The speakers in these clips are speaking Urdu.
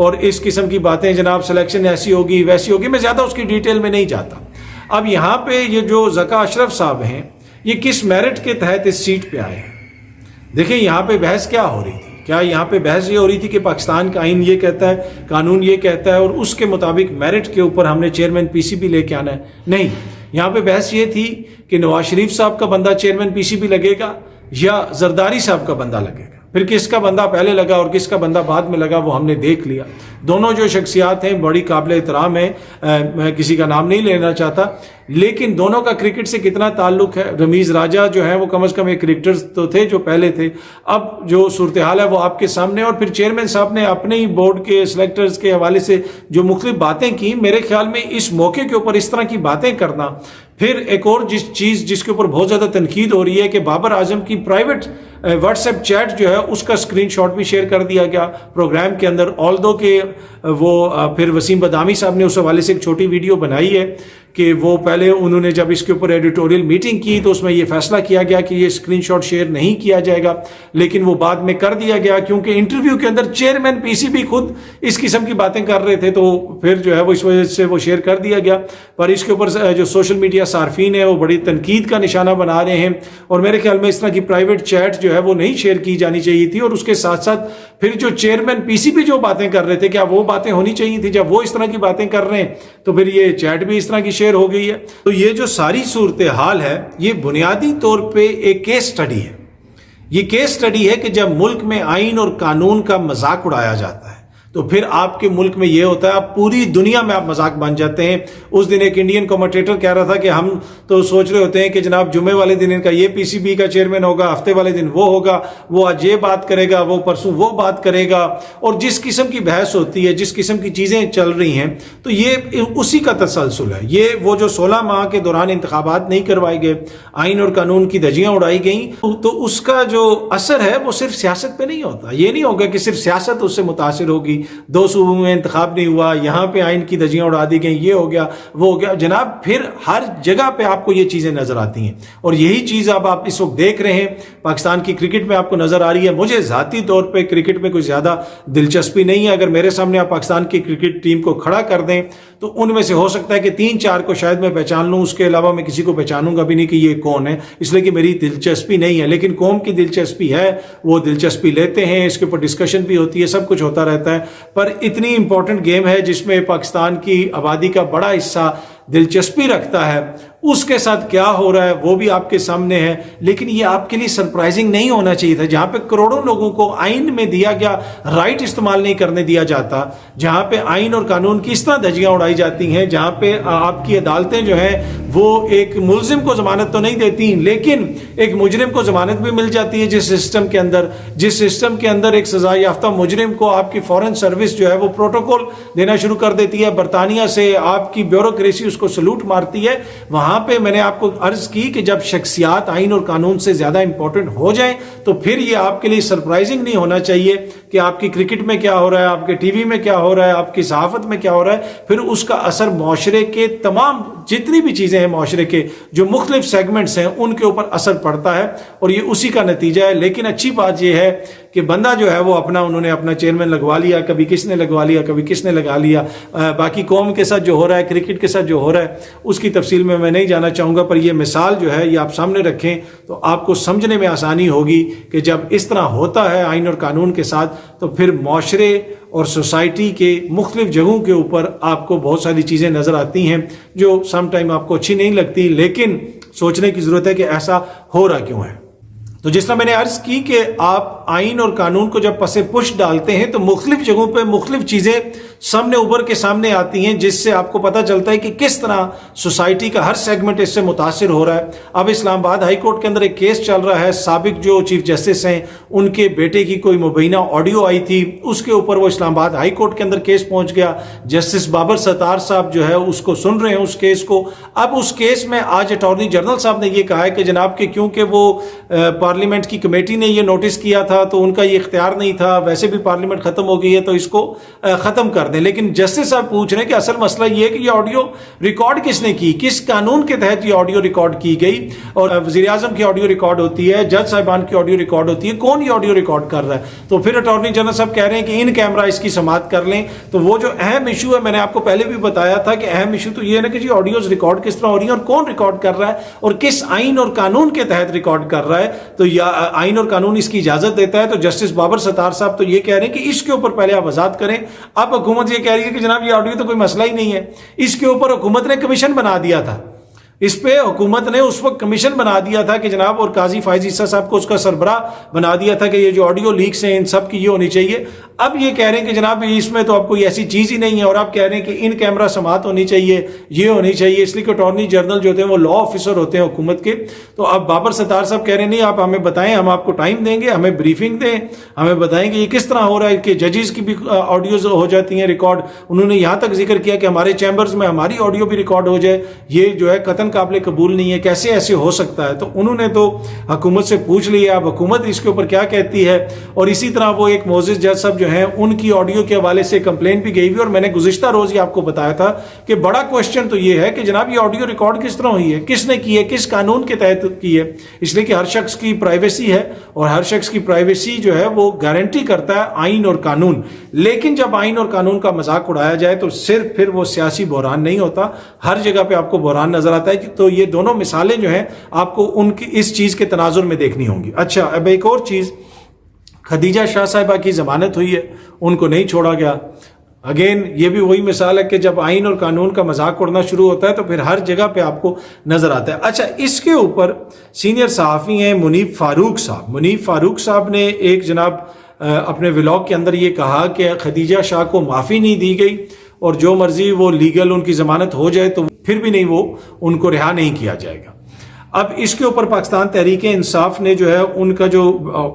اور اس قسم کی باتیں جناب سلیکشن ایسی ہوگی ویسی ہوگی. میں زیادہ اس کی ڈیٹیل میں نہیں جاتا. اب یہاں پہ یہ جو ذکا اشرف صاحب ہیں یہ کس میرٹ کے تحت اس سیٹ پہ آئے ہیں؟ دیکھیں یہاں پہ بحث کیا ہو رہی تھی. کیا یہاں پہ بحث یہ ہو رہی تھی کہ پاکستان کا آئین یہ کہتا ہے, قانون یہ کہتا ہے اور اس کے مطابق میرٹ کے اوپر ہم نے چیئرمین پی سی بی لے کے آنا ہے؟ نہیں, یہاں پہ بحث یہ تھی کہ نواز شریف صاحب کا بندہ چیئرمین پی سی بی لگے گا یا زرداری صاحب کا بندہ لگے گا. پھر کس کا بندہ پہلے لگا اور کس کا بندہ بعد میں لگا وہ ہم نے دیکھ لیا. دونوں جو شخصیات ہیں بڑی قابل احترام ہیں, میں کسی کا نام نہیں لینا چاہتا, لیکن دونوں کا کرکٹ سے کتنا تعلق ہے. رمیز راجہ جو ہے وہ کم از کم ایک کرکٹر تو تھے جو پہلے تھے, اب جو صورتحال ہے وہ آپ کے سامنے. اور پھر چیئرمین صاحب نے اپنے ہی بورڈ کے سلیکٹرز کے حوالے سے جو مختلف باتیں کی, میرے خیال میں اس موقع کے اوپر اس طرح کی باتیں کرنا. پھر ایک اور چیز جس کے اوپر بہت زیادہ تنقید ہو رہی ہے کہ بابر اعظم کی پرائیویٹ واٹس ایپ چیٹ جو ہے اس کا اسکرین شاٹ بھی شیئر کر دیا گیا پروگرام کے اندر. آلدو کہ وہ پھر وسیم بدامی صاحب نے اس حوالے سے ایک چھوٹی ویڈیو بنائی ہے کہ وہ پہلے انہوں نے جب اس کے اوپر ایڈیٹوریل میٹنگ کی تو اس میں یہ فیصلہ کیا گیا کہ یہ اسکرین شاٹ شیئر نہیں کیا جائے گا, لیکن وہ بعد میں کر دیا گیا کیونکہ انٹرویو کے اندر چیئرمین پی سی بی خود اس قسم کی باتیں کر رہے تھے, تو پھر جو ہے وہ اس وجہ سے وہ شیئر کر دیا گیا. پر اس کے اوپر جو سوشل میڈیا صارفین ہیں وہ بڑی تنقید کا نشانہ بنا رہے ہیں, اور میرے خیال میں اس طرح کی پرائیویٹ چیٹ جو ہے وہ نہیں شیئر کی جانی چاہیے تھی. اور اس کے ساتھ ساتھ پھر جو چیئرمین پی سی بی جو باتیں کر رہے تھے کیا وہ باتیں ہونی چاہیے تھی؟ جب وہ اس طرح کی باتیں کر رہے ہیں تو پھر یہ چیٹ بھی اس طرح کی شیئر ہو گئی ہے. تو یہ جو ساری صورتحال ہے یہ بنیادی طور پہ ایک کیس سٹڈی ہے. یہ کیس سٹڈی ہے کہ جب ملک میں آئین اور قانون کا مذاق اڑایا جاتا ہے تو پھر آپ کے ملک میں یہ ہوتا ہے آپ پوری دنیا میں آپ مذاق بن جاتے ہیں. اس دن ایک انڈین کمنٹیٹر کہہ رہا تھا کہ ہم تو سوچ رہے ہوتے ہیں کہ جناب جمعے والے دن ان کا یہ پی سی بی کا چیئرمین ہوگا, ہفتے والے دن وہ ہوگا, وہ آج یہ بات کرے گا, وہ پرسوں وہ بات کرے گا. اور جس قسم کی بحث ہوتی ہے, جس قسم کی چیزیں چل رہی ہیں, تو یہ اسی کا تسلسل ہے. یہ وہ جو 16 ماہ کے دوران انتخابات نہیں کروائے گئے, آئین اور قانون کی دھجیاں اڑائی گئیں, تو اس کا جو اثر ہے وہ صرف سیاست پہ نہیں ہوتا. یہ نہیں ہوگا کہ صرف سیاست اس سے متاثر ہوگی, 2 صوبوں میں انتخاب نہیں ہوا, یہاں پہ آئین کی دھجیاں اڑا دی گئیں, یہ ہو گیا وہ ہو گیا. جناب پھر ہر جگہ پہ آپ کو یہ چیزیں نظر آتی ہیں, اور یہی چیز آپ اس وقت دیکھ رہے ہیں پاکستان کی کرکٹ میں آپ کو نظر آ رہی ہے. مجھے ذاتی طور پہ کرکٹ میں کوئی زیادہ دلچسپی نہیں ہے. اگر میرے سامنے آپ پاکستان کی کرکٹ ٹیم کو کھڑا کر دیں تو ان میں سے ہو سکتا ہے کہ 3-4 کو شاید میں پہچان لوں, اس کے علاوہ میں کسی کو پہچانوں گا بھی نہیں کہ یہ کون ہے, اس لیے کہ میری دلچسپی نہیں ہے. لیکن قوم کی دلچسپی ہے, وہ دلچسپی لیتے ہیں, اس کے اوپر ڈسکشن بھی ہوتی ہے, سب کچھ ہوتا رہتا ہے. پر اتنی امپورٹنٹ گیم ہے جس میں پاکستان کی آبادی کا بڑا حصہ دلچسپی رکھتا ہے, اس کے ساتھ کیا ہو رہا ہے وہ بھی آپ کے سامنے ہے. لیکن یہ آپ کے لیے سرپرائزنگ نہیں ہونا چاہیے تھا. جہاں پہ کروڑوں لوگوں کو آئین میں دیا گیا رائٹ استعمال نہیں کرنے دیا جاتا, جہاں پہ آئین اور قانون کی اس طرح دھجیاں اڑائی جاتی ہیں, جہاں پہ آپ کی عدالتیں جو ہیں وہ ایک ملزم کو ضمانت تو نہیں دیتی لیکن ایک مجرم کو ضمانت بھی مل جاتی ہے, جس سسٹم کے اندر ایک سزا یافتہ مجرم کو آپ کی فورن سروس جو ہے وہ پروٹوکول دینا شروع کر دیتی ہے. برطانیہ سے آپ کی بیوروکریسی اس کو سلوٹ مارتی ہے. وہاں پہ میں نے آپ کو عرض کی کہ جب شخصیات آئین اور قانون سے زیادہ امپورٹنٹ ہو جائیں تو پھر یہ آپ کے لیے سرپرائزنگ نہیں ہونا چاہیے کہ آپ کی کرکٹ میں کیا ہو رہا ہے, آپ کے ٹی وی میں کیا ہو رہا ہے, آپ کی صحافت میں کیا ہو رہا ہے. پھر اس کا اثر معاشرے کے تمام جتنی بھی چیزیں ہیں, معاشرے کے جو مختلف سیگمنٹس ہیں ان کے اوپر اثر پڑتا ہے, اور یہ اسی کا نتیجہ ہے. لیکن اچھی بات یہ ہے کہ بندہ جو ہے وہ انہوں نے اپنا چیئرمین لگوا لیا, کبھی کس نے لگوا لیا, کبھی کس نے لگا لیا. باقی قوم کے ساتھ جو ہو رہا ہے, کرکٹ کے ساتھ جو ہو رہا ہے, اس کی تفصیل میں نہیں جانا چاہوں گا. پر یہ مثال جو ہے یہ آپ سامنے رکھیں تو آپ کو سمجھنے میں آسانی ہوگی کہ جب اس طرح ہوتا ہے آئین اور قانون کے ساتھ تو پھر معاشرے اور سوسائٹی کے مختلف جگہوں کے اوپر آپ کو بہت ساری چیزیں نظر آتی ہیں جو سم ٹائم آپ کو اچھی نہیں لگتی, لیکن سوچنے کی ضرورت ہے کہ ایسا ہو رہا کیوں ہے. تو جس طرح میں نے عرض کی کہ آپ آئین اور قانون کو جب پس پش ڈالتے ہیں تو مختلف جگہوں پہ مختلف چیزیں سامنے ابھر کے سامنے آتی ہیں, جس سے آپ کو پتہ چلتا ہے کہ کس طرح سوسائٹی کا ہر سیگمنٹ اس سے متاثر ہو رہا ہے. اب اسلام آباد ہائی کورٹ کے اندر ایک کیس چل رہا ہے, سابق جو چیف جسٹس ہیں ان کے بیٹے کی کوئی مبینہ آڈیو آئی تھی, اس کے اوپر وہ اسلام آباد ہائی کورٹ کے اندر کیس پہنچ گیا. جسٹس بابر ستار صاحب جو ہے اس کو سن رہے ہیں اس کیس کو. اب اس کیس میں آج اٹارنی جنرل صاحب نے یہ کہا ہے کہ جناب کہ کیونکہ وہ پارلیمنٹ کی کمیٹی نے یہ نوٹس کیا تھا تو ان کا یہ اختیار نہیں تھا, ویسے بھی پارلیمنٹ ختم ہو گئی ہے تو اس کو ختم کر دیں. لیکن جسٹس صاحب پوچھ رہے ہیں کہ اصل مسئلہ یہ ہے کہ یہ آڈیو ریکارڈ کس نے کی, کس قانون کے تحت یہ آڈیو ریکارڈ کی گئی, اور وزیر اعظم کی آڈیو ریکارڈ ہوتی ہے, جج صاحبان کی آڈیو ریکارڈ ہوتی ہے, کون یہ آڈیو ریکارڈ کر رہا ہے. تو پھر اٹارنی جنرل صاحب کہہ رہے ہیں کہ ان کیمرہ اس کی سماعت کر لیں. تو وہ جو اہم ایشو ہے, میں نے آپ کو پہلے بھی بتایا تھا کہ اہم ایشو تو یہ ہے نا کہ جی آڈیوز ریکارڈ کس طرح ہو رہی ہیں اور کون ریکارڈ کر رہا ہے اور کس آئین اور قانون کے تحت ریکارڈ کر رہا ہے. تو آئین اور قانون اس کی اجازت دیتا ہے. تو جسٹس بابر ستار صاحب تو یہ کہہ رہے ہیں کہ اس کے اوپر پہلے آپ وضاحت کریں. اب حکومت یہ کہہ رہی ہے کہ جناب یہ آڈیو تو کوئی مسئلہ ہی نہیں ہے. اس کے اوپر حکومت نے کمیشن بنا دیا تھا, اس پہ حکومت نے اس وقت کمیشن بنا دیا تھا کہ جناب, اور قاضی فائز عیسیٰ صاحب کو اس کا سربراہ بنا دیا تھا کہ یہ جو آڈیو لیکس ہیں ان سب کی یہ ہونی چاہیے. اب یہ کہہ رہے ہیں کہ جناب اس میں تو اب کوئی ایسی چیز ہی نہیں ہے, اور آپ کہہ رہے ہیں کہ ان کیمرہ سماعت ہونی چاہیے, یہ ہونی چاہیے, اس لیے کہ اٹارنی جنرل جو ہوتے ہیں وہ لا آفیسر ہوتے ہیں حکومت کے. تو اب بابر ستار صاحب کہہ رہے ہیں نہیں, آپ ہمیں بتائیں, ہم آپ کو ٹائم دیں گے, ہمیں بریفنگ دیں, ہمیں بتائیں کہ یہ کس طرح ہو رہا ہے کہ ججز کی بھی آڈیوز ہو جاتی ہیں ریکارڈ. انہوں نے یہاں تک ذکر کیا کہ ہمارے چیمبرز میں ہماری آڈیو بھی ریکارڈ ہو جائے, یہ جو ہے قطعاً قابل قبول نہیں ہے, کیسے ایسے ہو سکتا ہے. تو انہوں نے تو حکومت سے پوچھ لیا, اب حکومت اس کے اوپر کیا کہتی ہے. اور اسی طرح وہ ایک معزز جج صاحب جو ہیں ان کی آڈیو کے حوالے سے کمپلین بھی گئی ہوئی, اور میں نے گزشتہ روز یہ آپ کو بتایا تھا کہ بڑا کوشچن تو یہ ہے کہ جناب یہ آڈیو ریکارڈ کس طرح ہوئی ہے, کس نے کی ہے, کس قانون کے تحت کی ہے. اس لیے کہ ہر شخص کی پرائیویسی ہے, اور ہر شخص کی پرائیویسی جو ہے وہ گارنٹی کرتا ہے آئین اور قانون. لیکن جب آئین اور قانون کا مذاق اڑایا جائے تو صرف پھر وہ سیاسی بحران نہیں ہوتا, ہر جگہ پہ آپ کو بحران نظر آتا ہے. تو یہ دونوں مثالیں جو ہیں آپ کو ان کی اس چیز کے تناظر میں دیکھنی ہوں گی. اچھا, اب ایک اور چیز, خدیجہ شاہ صاحبہ کی ضمانت ہوئی ہے, ان کو نہیں چھوڑا گیا. اگین یہ بھی وہی مثال ہے کہ جب آئین اور قانون کا مذاق اڑنا شروع ہوتا ہے تو پھر ہر جگہ پہ آپ کو نظر آتا ہے. اچھا, اس کے اوپر سینئر صحافی ہیں منیب فاروق صاحب. منیب فاروق صاحب نے ایک جناب اپنے ولاگ کے اندر یہ کہا کہ خدیجہ شاہ کو معافی نہیں دی گئی, اور جو مرضی وہ لیگل ان کی ضمانت ہو جائے تو پھر بھی نہیں, وہ ان کو رہا نہیں کیا جائے گا. اب اس کے اوپر پاکستان تحریک انصاف نے جو ہے ان کا جو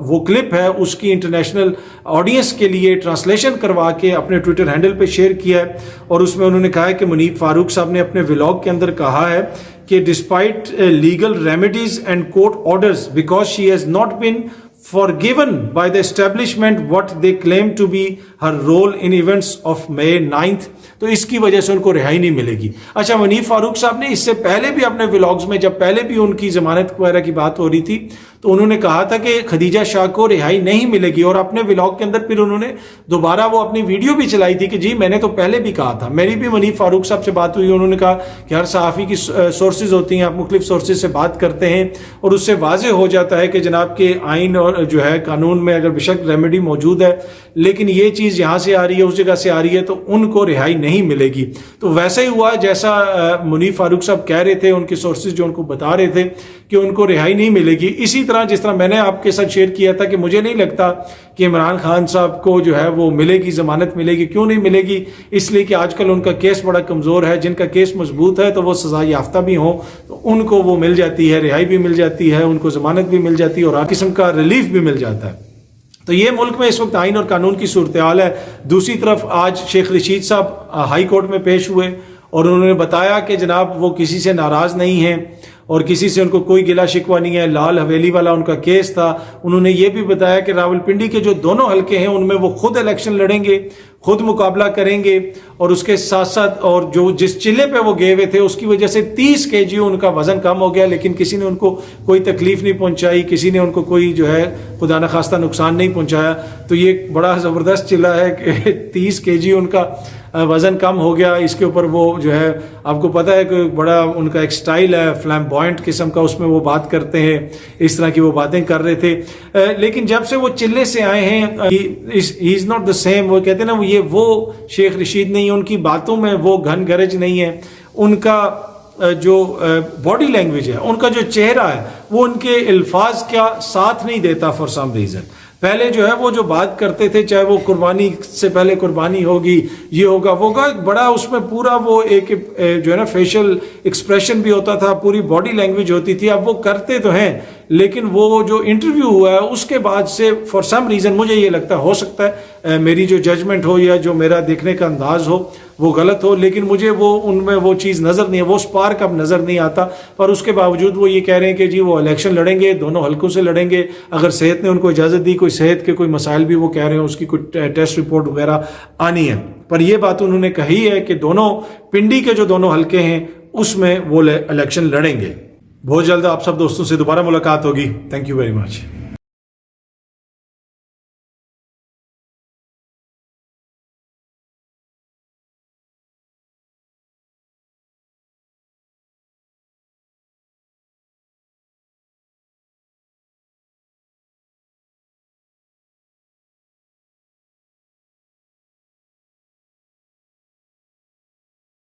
وہ کلپ ہے اس کی انٹرنیشنل آڈینس کے لیے ٹرانسلیشن کروا کے اپنے ٹویٹر ہینڈل پہ شیئر کیا ہے, اور اس میں انہوں نے کہا ہے کہ منیب فاروق صاحب نے اپنے ولاگ کے اندر کہا ہے کہ despite legal remedies and court orders because she has not been forgiven by the establishment what they claim to be her role in events of May 9th, تو اس کی وجہ سے ان کو رہائی نہیں ملے گی. اچھا, منیب فاروق صاحب نے اس سے پہلے بھی اپنے ولاگز میں, جب پہلے بھی ان کی ضمانت وغیرہ کی بات ہو رہی تھی, تو انہوں نے کہا تھا کہ خدیجہ شاہ کو رہائی نہیں ملے گی, اور اپنے ولاگ کے اندر پھر انہوں نے دوبارہ وہ اپنی ویڈیو بھی چلائی تھی کہ جی میں نے تو پہلے بھی کہا تھا. میری بھی منیب فاروق صاحب سے بات ہوئی, انہوں نے کہا کہ ہر صحافی کی سورسز ہوتی ہیں, آپ مختلف سورسز سے بات کرتے ہیں, اور اس سے واضح ہو جاتا ہے کہ جناب کے آئین اور جو ہے قانون میں اگر بشک ریمیڈی موجود ہے, لیکن یہ چیز یہاں سے آ رہی ہے, اس جگہ سے آ رہی ہے, تو ان کو رہائی نہیں ملے گی. تو ویسا ہی ہوا جیسا منیب فاروق صاحب کہہ رہے تھے, ان کے سورسز جو ان کو بتا رہے تھے کہ ان کو رہائی نہیں ملے گی. اسی طرح جس طرح میں نے آپ کے ساتھ شیئر کیا تھا کہ مجھے نہیں لگتا کہ عمران خان صاحب کو جو ہے وہ ملے گی, ضمانت ملے گی. کیوں نہیں ملے گی؟ اس لیے کہ آج کل ان کا کیس بڑا کمزور ہے. جن کا کیس مضبوط ہے تو وہ سزا یافتہ بھی ہوں تو ان کو وہ مل جاتی ہے, رہائی بھی مل جاتی ہے, ان کو ضمانت بھی مل جاتی ہے, اور ہر قسم کا ریلیف بھی مل جاتا ہے. تو یہ ملک میں اس وقت آئین اور قانون کی صورتحال ہے. دوسری طرف آج شیخ رشید صاحب ہائی کورٹ میں پیش ہوئے, اور انہوں نے بتایا کہ جناب وہ کسی سے ناراض نہیں ہیں اور کسی سے ان کو کوئی گلا شکوہ نہیں ہے. لال حویلی والا ان کا کیس تھا. انہوں نے یہ بھی بتایا کہ راولپنڈی کے جو دونوں حلقے ہیں ان میں وہ خود الیکشن لڑیں گے, خود مقابلہ کریں گے, اور اس کے ساتھ ساتھ اور جو جس چلے پہ وہ گئے ہوئے تھے اس کی وجہ سے 30 kg ان کا وزن کم ہو گیا, لیکن کسی نے ان کو کوئی تکلیف نہیں پہنچائی, کسی نے ان کو کوئی جو ہے خدا نخواستہ نقصان نہیں پہنچایا. تو یہ بڑا زبردست چلا ہے کہ 30 kg ان کا وزن کم ہو گیا. اس کے اوپر وہ جو ہے آپ کو پتہ ہے کہ بڑا ان کا ایک سٹائل ہے فلیمبوائنٹ قسم کا, اس میں وہ بات کرتے ہیں, اس طرح کی وہ باتیں کر رہے تھے. لیکن جب سے وہ چلے سے آئے ہیں, ہی از ناٹ دا سیم. وہ کہتے ہیں نا یہ وہ شیخ رشید نہیں ہے, ان کی باتوں میں وہ گھن گرج نہیں ہے, ان کا جو باڈی لینگویج ہے, ان کا جو چہرہ ہے وہ ان کے الفاظ کا ساتھ نہیں دیتا فار سم ریزن. پہلے جو ہے وہ جو بات کرتے تھے, چاہے وہ قربانی سے پہلے قربانی ہوگی, یہ ہوگا وہ ہوگا, بڑا اس میں پورا وہ ایک جو ہے نا فیشل ایکسپریشن بھی ہوتا تھا, پوری باڈی لینگویج ہوتی تھی. اب وہ کرتے تو ہیں لیکن وہ جو انٹرویو ہوا ہے اس کے بعد سے فار سم ریزن مجھے یہ لگتا ہے, ہو سکتا ہے میری جو ججمنٹ ہو یا جو میرا دیکھنے کا انداز ہو وہ غلط ہو, لیکن مجھے وہ ان میں وہ چیز نظر نہیں ہے, وہ سپارک اب نظر نہیں آتا. پر اس کے باوجود وہ یہ کہہ رہے ہیں کہ جی وہ الیکشن لڑیں گے, دونوں حلقوں سے لڑیں گے. اگر صحت نے ان کو اجازت دی, کوئی صحت کے کوئی مسائل بھی وہ کہہ رہے ہیں اس کی کوئی ٹیسٹ رپورٹ وغیرہ آنی ہے. پر یہ بات انہوں نے کہی ہے کہ دونوں پنڈی کے جو دونوں حلقے ہیں اس میں وہ الیکشن لڑیں گے. بہت جلد آپ سب دوستوں سے دوبارہ ملاقات ہوگی. Thank you very much.